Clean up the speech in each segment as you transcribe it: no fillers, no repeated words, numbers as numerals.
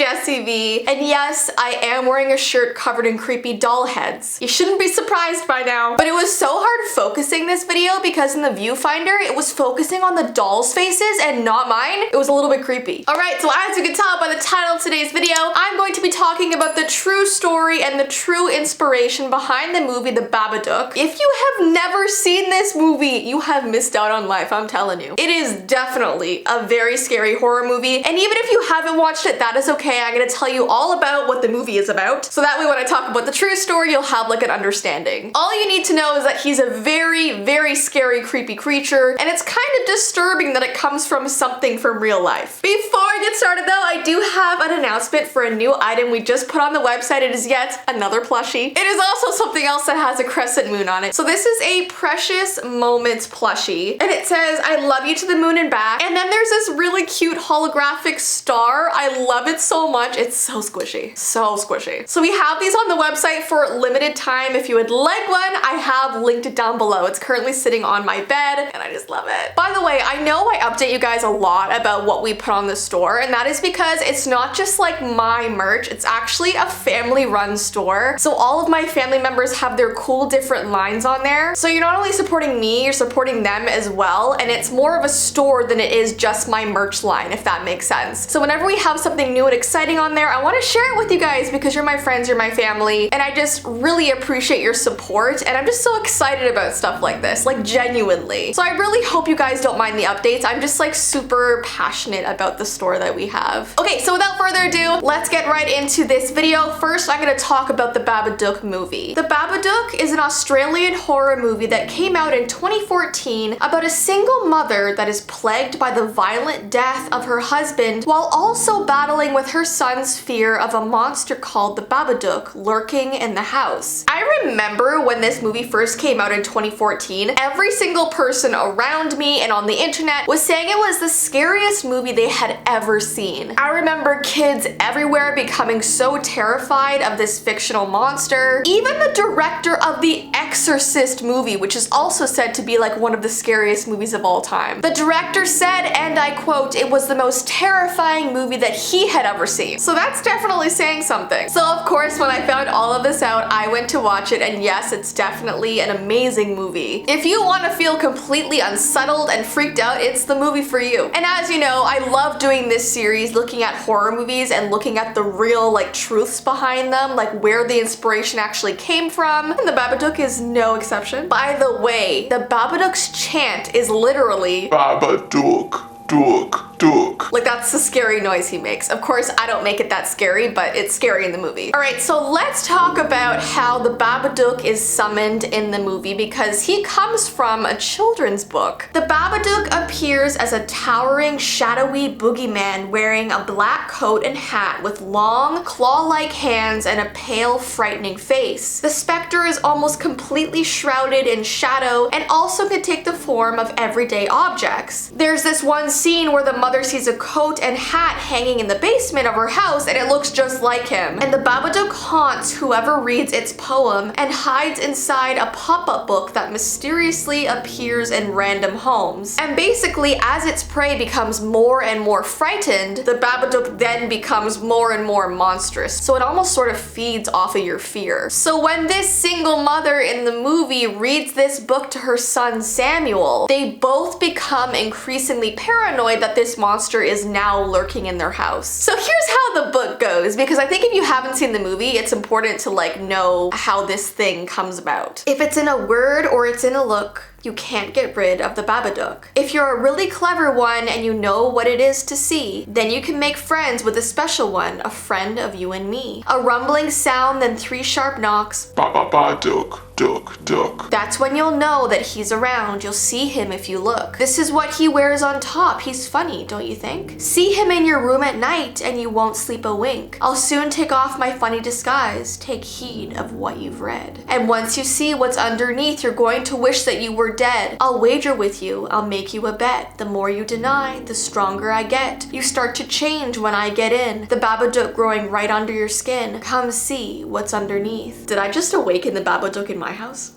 Jessii Vee, and yes, I am wearing a shirt covered in creepy doll heads. You shouldn't be surprised by now. But it was so hard focusing this video because in the viewfinder, it was focusing on the dolls' faces and not mine. It was a little bit creepy. Alright, so as you can tell by the title of today's video, I'm going to be talking about the true story and the true inspiration behind the movie The Babadook. If you have never seen this movie, you have missed out on life, I'm telling you. It is definitely a very scary horror movie, and even if you haven't watched it, that is okay. I'm gonna tell you all about what the movie is about, so that way when I talk about the true story, you'll have like an understanding. All you need to know is that he's a very, very scary, creepy creature, and it's kind of disturbing that it comes from something from real life. Before I get started though, I do have an announcement for a new item we just put on the website. It is yet another plushie. It is also something else that has a crescent moon on it. So this is a Precious Moments plushie, and it says, "I love you to the moon and back." And then there's this really cute holographic star. I love it so much. It's so squishy. So squishy. So we have these on the website for limited time. If you would like one, I have linked it down below. It's currently sitting on my bed, and I just love it. By the way, I know I update you guys a lot about what we put on the store, and that is because it's not just like my merch, it's actually a family-run store. So all of my family members have their cool different lines on there. So you're not only supporting me, you're supporting them as well, and it's more of a store than it is just my merch line, if that makes sense. So whenever we have something new and exciting on there, I want to share it with you guys because you're my friends, you're my family, and I just really appreciate your support, and I'm just so excited about stuff like this, like genuinely. So I really hope you guys don't mind the updates. I'm just like super passionate about the store that we have. Okay, so without further ado, let's get right into this video. First, I'm gonna talk about the Babadook movie. The Babadook is an Australian horror movie that came out in 2014 about a single mother that is plagued by the violent death of her husband while also battling with her son's fear of a monster called the Babadook lurking in the house. I remember when this movie first came out in 2014, every single person around me and on the internet was saying it was the scariest movie they had ever seen. I remember kids everywhere becoming so terrified of this fictional monster. Even the director of the Exorcist movie, which is also said to be like one of the scariest movies of all time. The director said, and I quote, it was the most terrifying movie that he had ever seen. So that's definitely saying something. So of course, when I found all of this out, I went to watch it, and yes, it's definitely an amazing movie. If you want to feel completely unsettled and freaked out, it's the movie for you. And as you know, I love doing this series, looking at horror movies and looking at the real like truths behind them, like where the inspiration actually came from, and the Babadook is no exception. By the way, the Babadook's chant is literally Babadook. Dook, dook. Like that's the scary noise he makes. Of course, I don't make it that scary, but it's scary in the movie. Alright, so let's talk about how the Babadook is summoned in the movie because he comes from a children's book. The Babadook appears as a towering, shadowy boogeyman wearing a black coat and hat with long, claw-like hands and a pale, frightening face. The specter is almost completely shrouded in shadow and also can take the form of everyday objects. There's this one scene where the mother sees a coat and hat hanging in the basement of her house and it looks just like him. And the Babadook haunts whoever reads its poem and hides inside a pop-up book that mysteriously appears in random homes. And basically, as its prey becomes more and more frightened, the Babadook then becomes more and more monstrous. So it almost sort of feeds off of your fear. So when this single mother in the movie reads this book to her son Samuel, they both become increasingly paranoid that this monster is now lurking in their house. So here's how the book goes, because I think if you haven't seen the movie, it's important to like know how this thing comes about. If it's in a word or it's in a look, you can't get rid of the Babadook. If you're a really clever one and you know what it is to see, then you can make friends with a special one, a friend of you and me. A rumbling sound, then 3 sharp knocks. Babadook. Dook, dook. That's when you'll know that he's around. You'll see him if you look. This is what he wears on top. He's funny, don't you think? See him in your room at night and you won't sleep a wink. I'll soon take off my funny disguise. Take heed of what you've read. And once you see what's underneath, you're going to wish that you were dead. I'll wager with you. I'll make you a bet. The more you deny, the stronger I get. You start to change when I get in. The Babadook growing right under your skin. Come see what's underneath. Did I just awaken the Babadook in my house?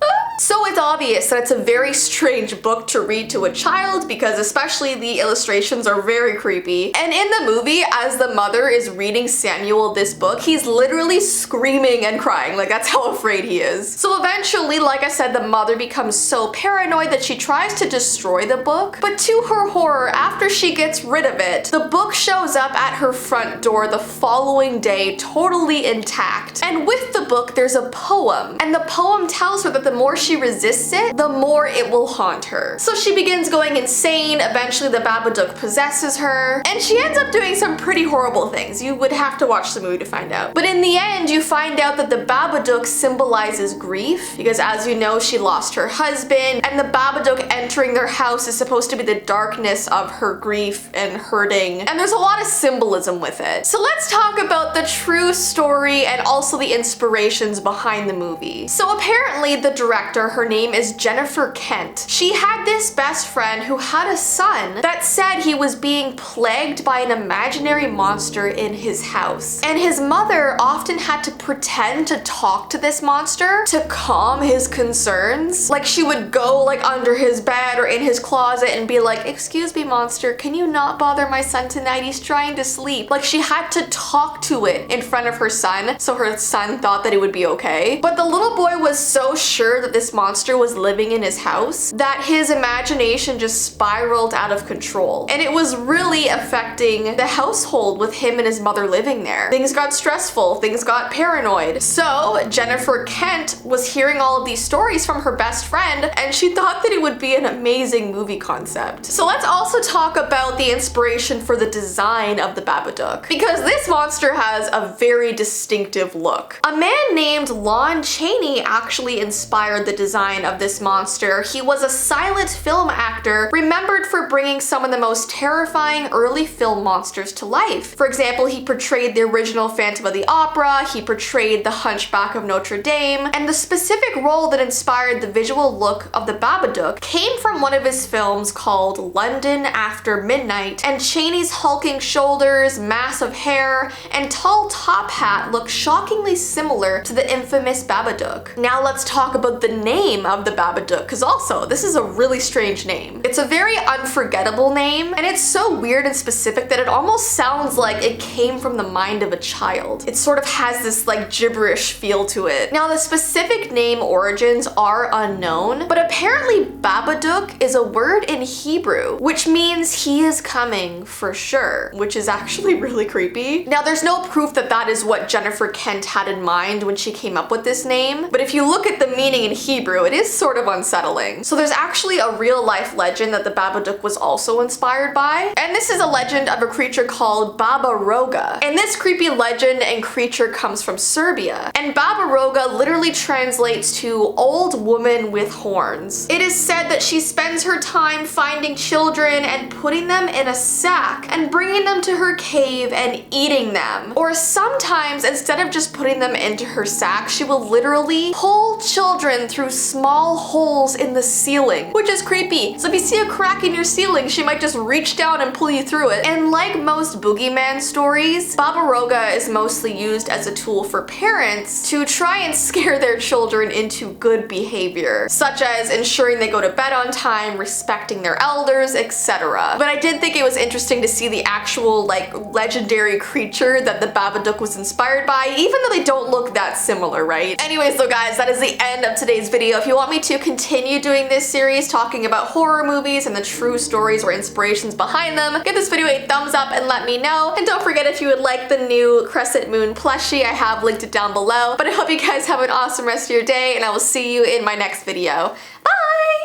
Ah! So it's obvious that it's a very strange book to read to a child because especially the illustrations are very creepy. And in the movie, as the mother is reading Samuel this book, he's literally screaming and crying. Like, that's how afraid he is. So eventually, like I said, the mother becomes so paranoid that she tries to destroy the book. But to her horror, after she gets rid of it, the book shows up at her front door the following day, totally intact. And with the book, there's a poem. And the poem tells her that the more she resists it, the more it will haunt her. So she begins going insane. Eventually, the Babadook possesses her. And she ends up doing some pretty horrible things. You would have to watch the movie to find out. But in the end, you find out that the Babadook symbolizes grief because, as you know, she lost her husband, and the Babadook entering their house is supposed to be the darkness of her grief and hurting. And there's a lot of symbolism with it. So let's talk about the true story and also the inspirations behind the movie. So apparently the director, her name is Jennifer Kent. She had this best friend who had a son that said he was being plagued by an imaginary monster in his house. And his mother often had to pretend to talk to this monster to calm his concerns. Like, she would go like under his bed or in his closet and be like, "Excuse me, monster, can you not bother my son tonight? He's trying to sleep." Like, she had to talk to it in front of her son so her son thought that it would be okay. But the little boy was so sure that this monster was living in his house that his imagination just spiraled out of control. And it was really affecting the household with him and his mother living there. Things got stressful, things got paranoid. So Jennifer Kent was hearing all of these stories from her best friend, and she thought that it would be an amazing movie concept. So let's also talk about the inspiration for the design of the Babadook, because this monster has a very distinctive look. A man named Lon Chaney actually inspired the design of this monster. He was a silent film actor remembered for bringing some of the most terrifying early film monsters to life. For example, he portrayed the original Phantom of the Opera, he portrayed the Hunchback of Notre Dame, and the specific role that inspired the visual look of the Babadook came from one of his films called London After Midnight, and Chaney's hulking shoulders, massive hair, and tall top hat look shockingly similar to the infamous Babadook. Now let's talk about the name of the Babadook, because also this is a really strange name. It's a very unforgettable name, and it's so weird and specific that it almost sounds like it came from the mind of a child. It sort of has this like gibberish feel to it. Now the specific name origins are unknown, but apparently Babadook is a word in Hebrew, which means he is coming for sure, which is actually really creepy. Now there's no proof that that is what Jennifer Kent had in mind when she came up with this name, but if you look at the meaning in Hebrew, it is sort of unsettling. So there's actually a real life legend that the Babadook was also inspired by, and this is a legend of a creature called Babaroga. And this creepy legend and creature comes from Serbia, and Babaroga literally translates to old woman with horns. It is said that she spends her time finding children and putting them in a sack and bringing them to her cave and eating them. Or sometimes, instead of just putting them into her sack, she will literally pull children through small holes in the ceiling, which is creepy. So if you see a crack in your ceiling, she might just reach down and pull you through it. And like most boogeyman stories, Babaroga is mostly used as a tool for parents to try and scare their children into good behavior, such as ensuring they go to bed on time, respecting their elders, etc. But I did think it was interesting to see the actual like legendary creature that the Babadook was inspired by, even though they don't look that similar, right? Anyways, so guys, that is the end of today's video. If you want me to continue doing this series talking about horror movies and the true stories or inspirations behind them, give this video a thumbs up and let me know. And don't forget, if you would like the new Crescent Moon plushie, I have linked it down below. But I hope you guys have an awesome rest of your day, and I will see you in my next video. Bye!